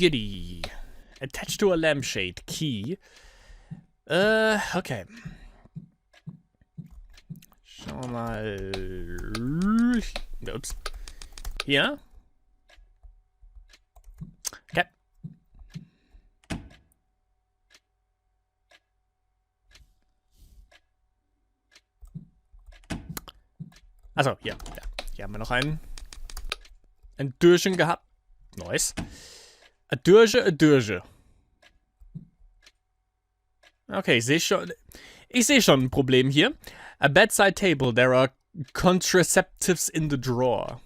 Giddy. Attached to a lampshade. Key. Okay. Schauen wir mal. Ups. Hier. Okay. Achso, hier. Ja. Hier haben wir noch ein Türchen gehabt. Nice. Ein Türchen. Okay, ich sehe schon ein Problem hier. A bedside table. There are contraceptives in the drawer.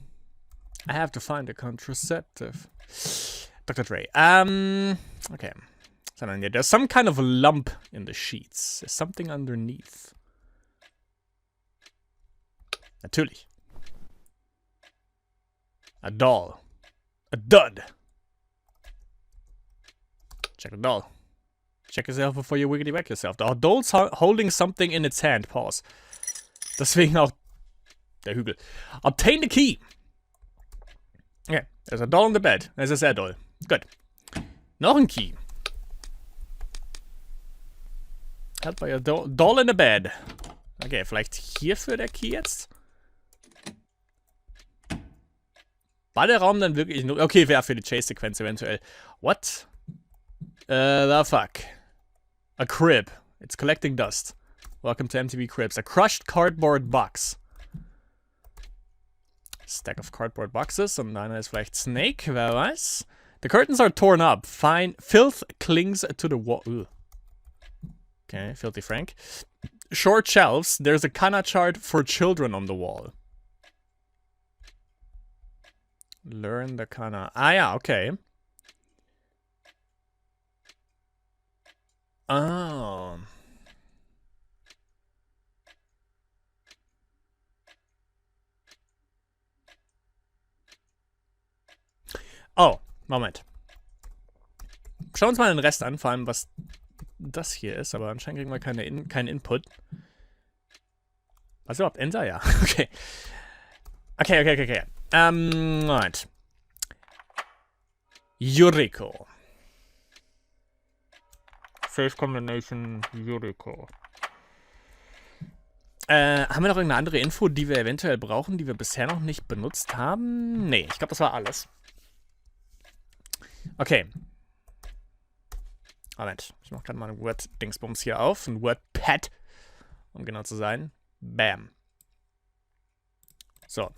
I have to find a contraceptive. Dr. Dre. Okay. There's some kind of a lump in the sheets. There's something underneath. Natürlich. A doll. A dud. Check the doll. Check yourself before you wiggity whack yourself. The doll's holding something in its hand. Pause. Deswegen auch der Hügel. Obtain the key. Okay, there's a doll in the bed. There's a sad doll. Good. Noch ein Key. Held by a doll in the bed. Okay, vielleicht hierfür der Key jetzt? War der Raum dann wirklich nur... Okay, wäre für die Chase-Sequenz eventuell. What? The fuck? A crib. It's collecting dust. Welcome to MTV Cribs. A crushed cardboard box. Stack of cardboard boxes. Und einer ist vielleicht Snake, wer weiß. The curtains are torn up. Fine. Filth clings to the wall. Ugh. Okay, Filthy Frank. Short shelves. There's a kana chart for children on the wall. Learn the kana. Ah ja, okay. Oh. Oh, Moment. Schauen wir uns mal den Rest an, vor allem was das hier ist, aber anscheinend kriegen wir keinen Input. Was überhaupt? Enter? Ja, okay. Okay. Moment. Yuriko. Safe Combination Yuriko. Haben wir noch irgendeine andere Info, die wir eventuell brauchen, die wir bisher noch nicht benutzt haben? Nee, ich glaube, das war alles. Okay. Moment, ich mache gerade mal ein Word-Dingsbums hier auf. Ein Word-Pad, um genau zu sein. Bam. So.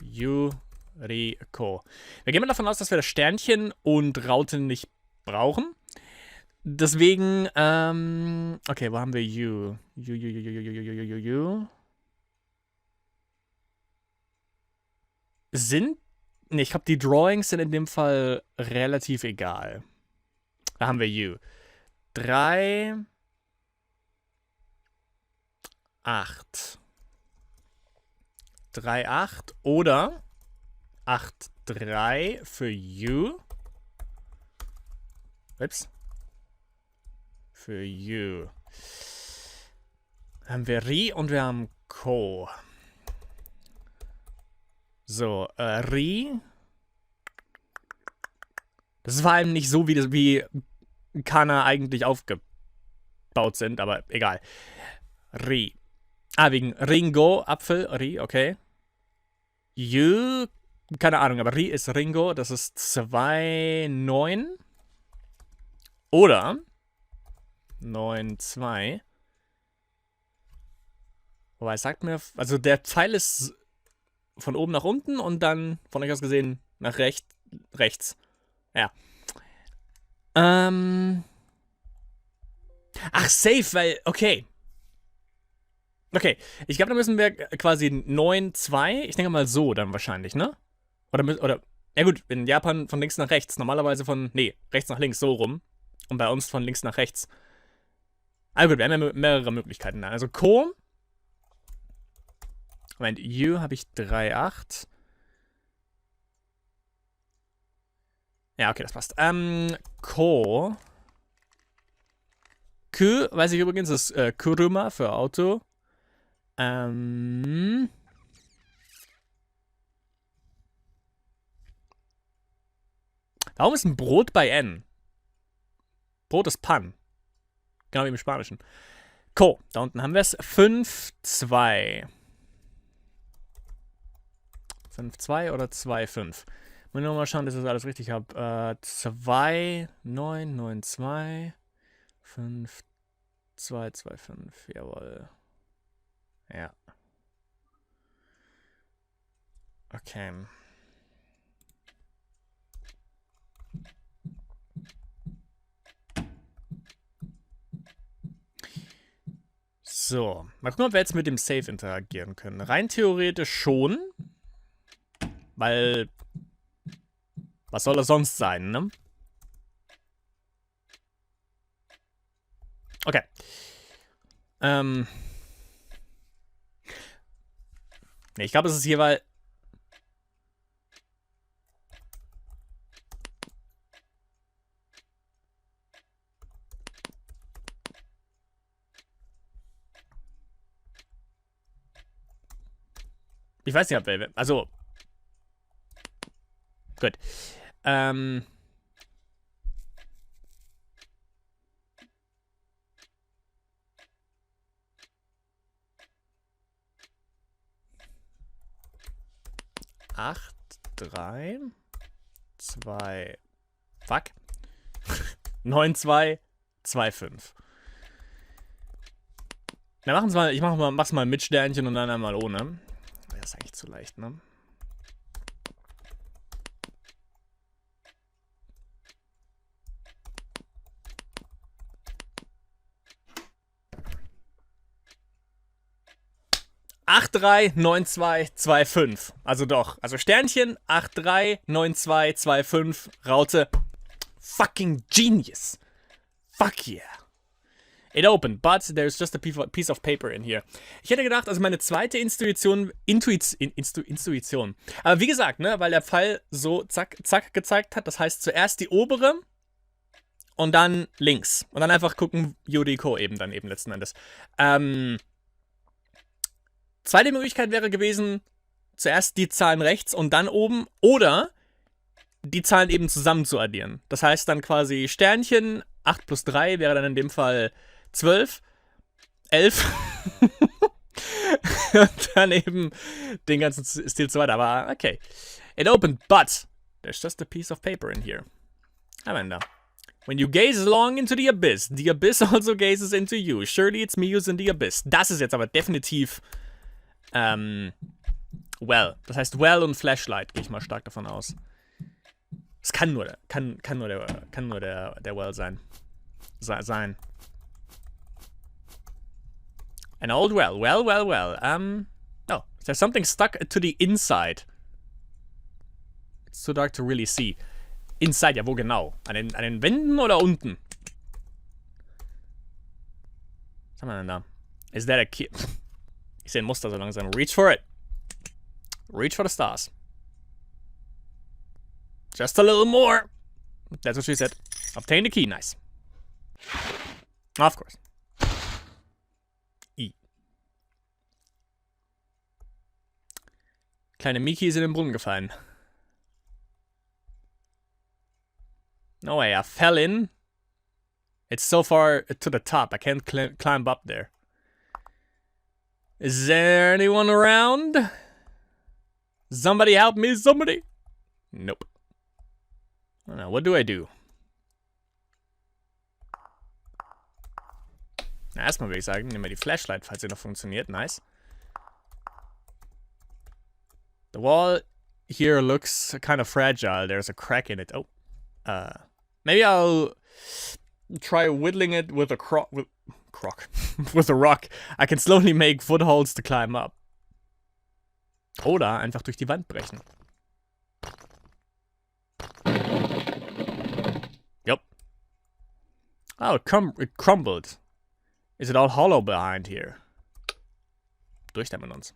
Yuriko. Wir gehen mal davon aus, dass wir das Sternchen und Raute nicht brauchen. Deswegen, okay, wo haben wir You? You. Ne, ich glaube, die Drawings sind in dem Fall relativ egal. Da haben wir You. 3, 8. 3, 8 oder 8, 3 für You. Ups. Für You. Haben wir Ri und wir haben Ko. So, Ri. Das ist vor allem nicht so, wie Kana eigentlich aufgebaut sind, aber egal. Ri. Ah, wegen Ringo, Apfel, Ri, okay. You, keine Ahnung, aber Ri ist Ringo, das ist 2, 9. Oder 9, 2. Wobei, es sagt mir, also der Pfeil ist von oben nach unten und dann von euch aus gesehen nach rechts. Ja. Ach, safe, weil, okay. Okay, ich glaube, da müssen wir quasi 9, 2, ich denke mal so dann wahrscheinlich, ne? Oder, ja gut, in Japan von links nach rechts, normalerweise rechts nach links, so rum. Und bei uns von links nach rechts. Also gut, wir haben ja mehrere Möglichkeiten. Also Ko. Moment, You habe ich 3, 8. Ja, okay, das passt. Ko. Kü, weiß ich übrigens, ist Kuruma für Auto. Warum ist ein Brot bei N? Brot ist Pan. Genau wie im Spanischen. Cool, da unten haben wir es. 5-2. 5-2 oder 2-5? Mal nur mal schauen, dass ich das alles richtig habe. 2, 9, 9, 2, 5, 2, 2, 5. Jawohl. Ja. Okay. So, mal gucken, ob wir jetzt mit dem Save interagieren können. Rein theoretisch schon. Weil, was soll das sonst sein, ne? Okay. Ne, ich glaube, es ist hier, weil... Ich weiß nicht, ob wir... Also... Gut. 8, 3, 2... Fuck. 9, 2, 2, 5. Na, machen's mal, mach's mal mit Sternchen und dann einmal ohne. Das ist eigentlich zu leicht, ne? Acht, 3, 9, 2, 2, 5. Also doch. Also Sternchen, 8, 3, 9, 2, 2, 5. Raute. Fucking genius. Fuck yeah. It opened, but there's just a piece of paper in here. Ich hätte gedacht, also meine zweite Intuition. Aber wie gesagt, ne, weil der Pfeil so zack, zack gezeigt hat. Das heißt zuerst die obere und dann links. Und dann einfach gucken, Yuriko eben dann eben letzten Endes. Zweite Möglichkeit wäre gewesen, zuerst die Zahlen rechts und dann oben oder die Zahlen eben zusammen zu addieren. Das heißt dann quasi Sternchen, 8 plus 3 wäre dann in dem Fall 12, 11 und dann eben den ganzen Stil zu weiter. Aber okay. It opened, but there's just a piece of paper in here. Amanda. When you gaze long into the abyss also gazes into you. Surely it's me who's in the abyss. Das ist jetzt aber definitiv Well. Das heißt Well und Flashlight, gehe ich mal stark davon aus. Es kann nur der Well sein. An old well. Well. Oh, there's something stuck to the inside. It's too dark to really see. Inside, ja, wo genau? An den Wänden oder unten? Was haben wir denn da? Is that a key? Ich sehe ein Muster so langsam. Reach for it. Reach for the stars. Just a little more. That's what she said. Obtain the key. Nice. Of course. I. Kleine Miki ist in den Brunnen gefallen. No way, I fell in. It's so far to the top. I can't climb up there. Is there anyone around? Somebody help me, somebody. Nope. I don't know, what do I do? Na, erstmal würde ich sagen, nehmen wir die Flashlight, falls sie noch funktioniert. Nice. The wall here looks kind of fragile. There's a crack in it. Oh. Maybe I'll try whittling it with a with a rock. I can slowly make footholds to climb up. Oder einfach durch die Wand brechen. Yep. Oh, it crumbled. Is it all hollow behind here? Durch da mit uns.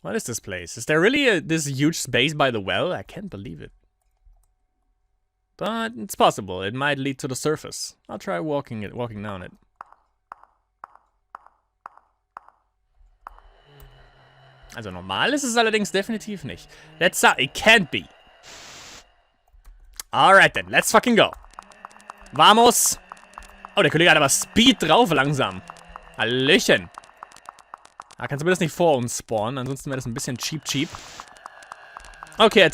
What is this place? Is there really this huge space by the well? I can't believe it. But it's possible. It might lead to the surface. I'll try walking down it. Also normal ist es allerdings definitiv nicht. It can't be. Alright then, let's fucking go. Vamos. Oh, der Kollege hat aber Speed drauf langsam. Hallöchen. Ah, kannst du mir das nicht vor uns spawnen? Ansonsten wäre das ein bisschen cheap. Okay, er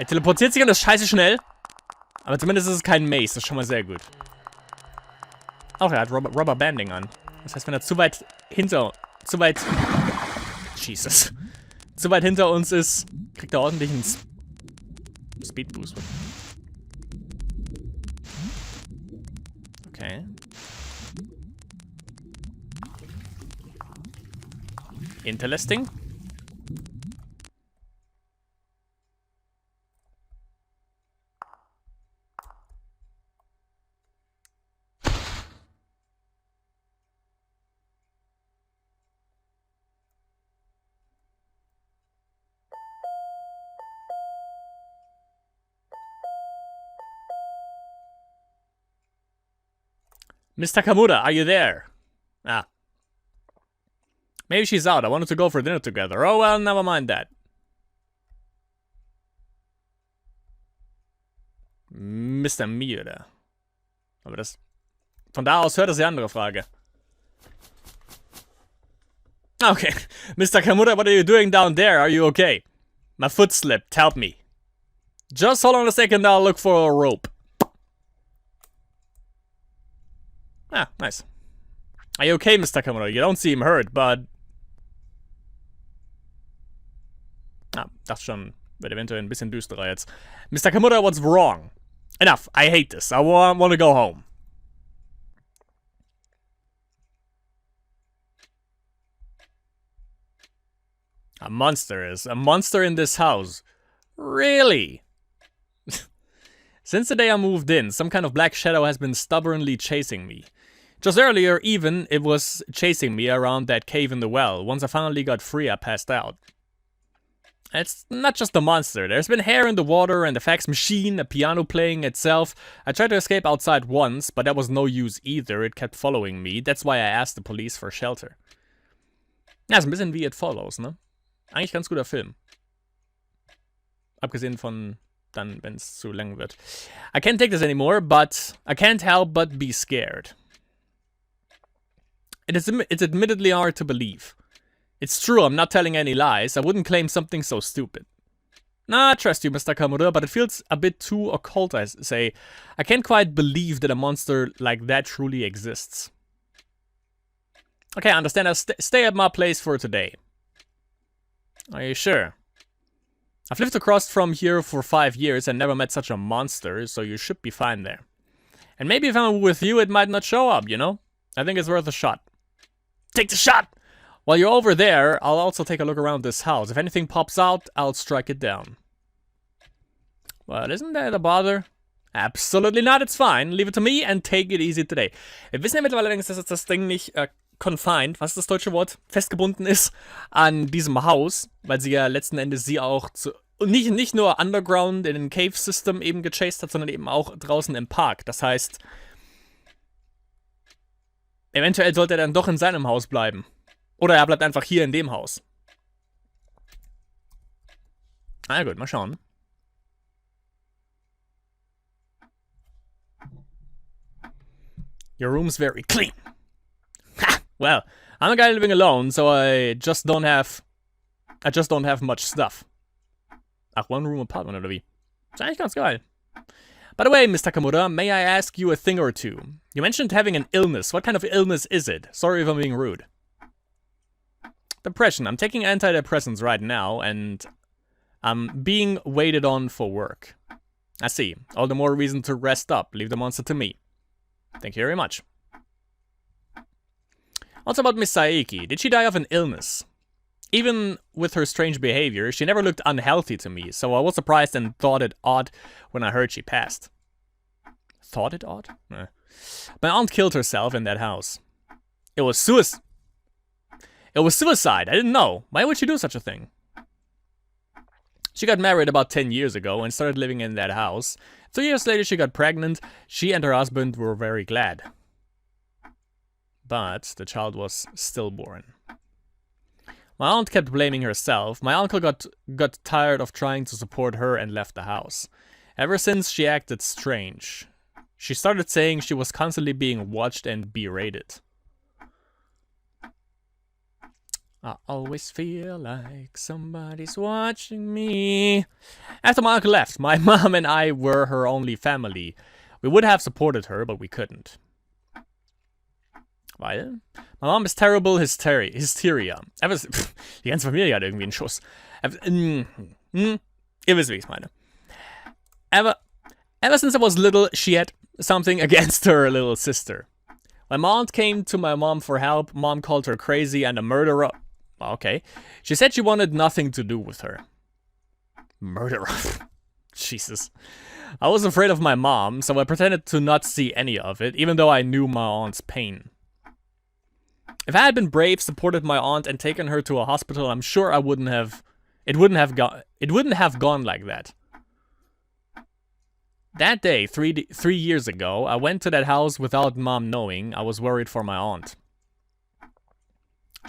teleportiert sich alles scheiße schnell. Aber zumindest ist es kein Maze, das ist schon mal sehr gut. Auch er hat Rubber Banding an. Das heißt, wenn er zu weit hinter uns ist, kriegt er ordentlich einen Speed Boost. Okay. Interesting. Mr. Kamura, are you there? Ah. Maybe she's out. I wanted to go for dinner together. Oh well, never mind that. Mr. Miura. Aber das... Von da aus hört das die andere Frage. Okay. Mr. Kamura, what are you doing down there? Are you okay? My foot slipped. Help me. Just hold on a second, I'll look for a rope. Ah, nice. Are you okay, Mr. Kamura? You don't seem hurt, but... Ah, dachte schon, wird eventuell ein bisschen düsterer jetzt. Mr. Kamura, what's wrong? Enough, I hate this. I want to go home. A monster in this house. Really? Since the day I moved in, some kind of black shadow has been stubbornly chasing me. Just earlier, even, it was chasing me around that cave in the well. Once I finally got free, I passed out. It's not just the monster. There's been hair in the water and the fax machine, a piano playing itself. I tried to escape outside once, but that was no use either. It kept following me. That's why I asked the police for shelter. Ja, ist ein bisschen wie It Follows, ne? Eigentlich ganz guter Film. Abgesehen von dann, wenn es zu lang wird. I can't take this anymore, but I can't help but be scared. It's admittedly hard to believe. It's true, I'm not telling any lies. I wouldn't claim something so stupid. Nah, I trust you, Mr. Kamura, but it feels a bit too occult, I say. I can't quite believe that a monster like that truly exists. Okay, I understand. I'll stay at my place for today. Are you sure? I've lived across from here for 5 years and never met such a monster, so you should be fine there. And maybe if I'm with you, it might not show up, you know? I think it's worth a shot. Take the shot! While you're over there, I'll also take a look around this house. If anything pops out, I'll strike it down. Well, isn't that a bother? Absolutely not, it's fine. Leave it to me and take it easy today. Wir wissen ja mittlerweile allerdings, dass das Ding nicht confined, was ist das deutsche Wort, festgebunden ist an diesem Haus, weil sie ja letzten Endes sie auch nicht nur underground in den Cave-System eben gechased hat, sondern eben auch draußen im Park. Das heißt, eventuell sollte er dann doch in seinem Haus bleiben. Oder er bleibt einfach hier in dem Haus. Na gut, mal schauen. Your room's very clean. Ha! Well, I'm a guy living alone, so I just don't have much stuff. Ach, one-room apartment oder wie? Ist eigentlich ganz geil. By the way, Mr. Kamura, may I ask you a thing or two? You mentioned having an illness. What kind of illness is it? Sorry if I'm being rude. Depression. I'm taking antidepressants right now, and I'm being waited on for work. I see. All the more reason to rest up. Leave the monster to me. Thank you very much. Also about Miss Saeki. Did she die of an illness? Even with her strange behavior, she never looked unhealthy to me, so I was surprised and thought it odd when I heard she passed. Thought it odd? My aunt killed herself in that house. It was suicide. I didn't know. Why would she do such a thing? She got married about 10 years ago and started living in that house. 2 years later she got pregnant. She and her husband were very glad. But the child was stillborn. My aunt kept blaming herself. My uncle got tired of trying to support her and left the house. Ever since, she acted strange. She started saying she was constantly being watched and berated. I always feel like somebody's watching me. After my uncle left, my mom and I were her only family. We would have supported her, but we couldn't. Weil? My mom is terrible Hysteria. Die ganze Familie hat irgendwie einen Schuss. Ihr wisst, wie ich es meine. Ever since I was little, she had something against her little sister. When my aunt came to my mom for help, mom called her crazy and a murderer. Okay. She said she wanted nothing to do with her. Murderer. Jesus. I was afraid of my mom, so I pretended to not see any of it, even though I knew my aunt's pain. If I had been brave, supported my aunt, and taken her to a hospital, I'm sure it wouldn't have gone like that. That day, 3 years ago, I went to that house without mom knowing. I was worried for my aunt.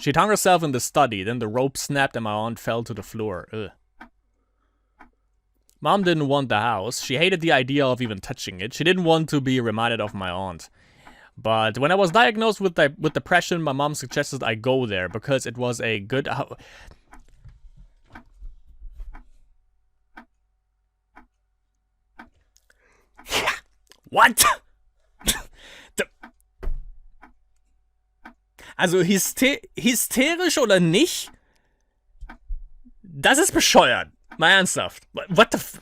She hung herself in the study, then the rope snapped and my aunt fell to the floor. Ugh. Mom didn't want the house. She hated the idea of even touching it. She didn't want to be reminded of my aunt. But when I was diagnosed with depression, my mom suggested I go there because it was a good... What? Also hysterisch oder nicht? Das ist bescheuert. Mal ernsthaft. What the f...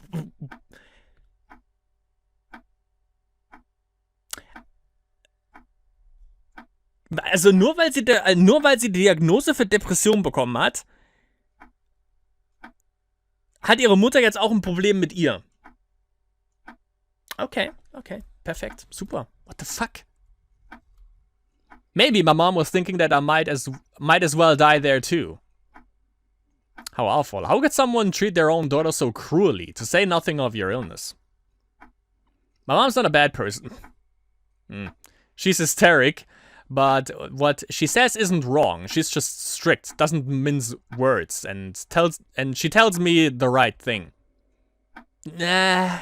Also nur weil sie die Diagnose für Depression bekommen hat, hat ihre Mutter jetzt auch ein Problem mit ihr. Okay, perfekt, super. What the fuck? Maybe my mom was thinking that I might as well die there too. How awful. How could someone treat their own daughter so cruelly, to say nothing of your illness? My mom's not a bad person. She's hysteric, but what she says isn't wrong. She's just strict, doesn't mince words, and she tells me the right thing. Nah.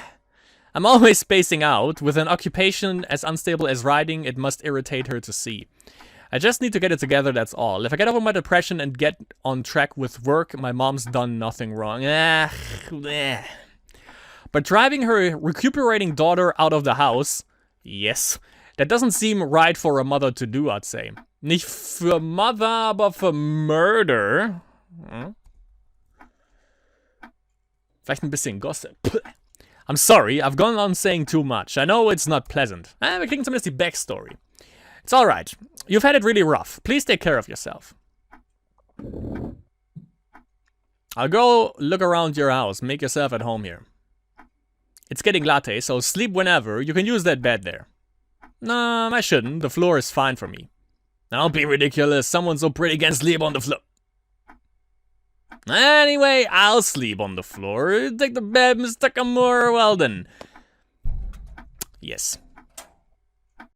I'm always spacing out. With an occupation as unstable as writing, it must irritate her to see. I just need to get it together, that's all. If I get over my depression and get on track with work, my mom's done nothing wrong. But driving her recuperating daughter out of the house, yes, that doesn't seem right for a mother to do, I'd say. Nicht für Mother, aber für Murder. Vielleicht ein bisschen Gossip. I'm sorry, I've gone on saying too much. I know it's not pleasant. Wir kriegen zumindest die Backstory. It's alright. You've had it really rough. Please take care of yourself. I'll go look around your house. Make yourself at home here. It's getting late, so sleep whenever. You can use that bed there. No, I shouldn't. The floor is fine for me. Don't be ridiculous. Someone so pretty can sleep on the floor. Anyway, I'll sleep on the floor. Take the bed, Mr. Kamura. Well then. Yes.